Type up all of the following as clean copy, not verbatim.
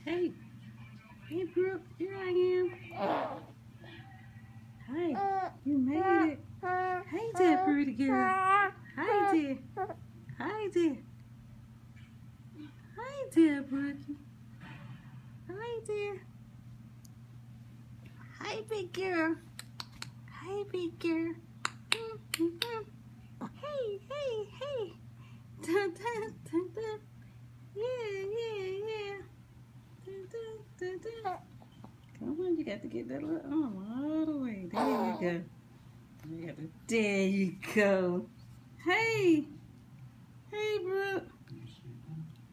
Hey, hey Brooke, here I am. Hey, you made it. Hey there, pretty girl. Hi there. Hi there. Hi there, Brookie. Hi there. Hi, big girl. Hi, big girl. Hey, hey, hey. Dun, dun, dun, dun. Yeah, yeah, yeah. Dun, dun, dun, dun. Come on, you got to get that little arm all the way. There you go. There you go. Hey. Hey, Brooke.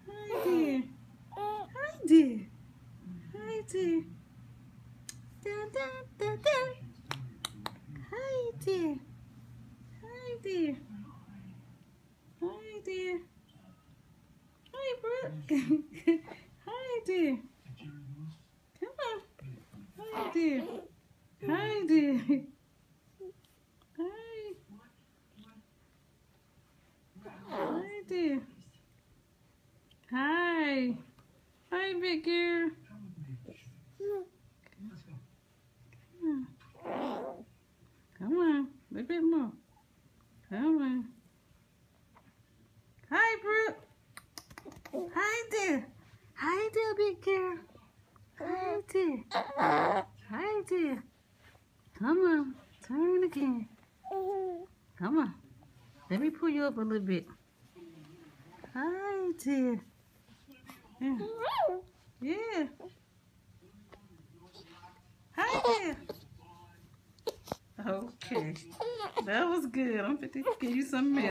Hi there. Hi there. Hi there. Dun, dun, dun, dun. Hi there. Hi there. Hi there. Hi, Brooke. Hi there. Come on. Hi there. Hi there. Hi. Hi there. Hi. Hi, big girl. Come on. A little bit more. Come on. Hi, Brooke. Hi there. Hi there, big girl. Hi there. Hi there. Come on. Turn again. Come on. Let me pull you up a little bit. Hi there. Yeah. Yeah. Hi there. Okay. That was good. I'm going to give you some milk.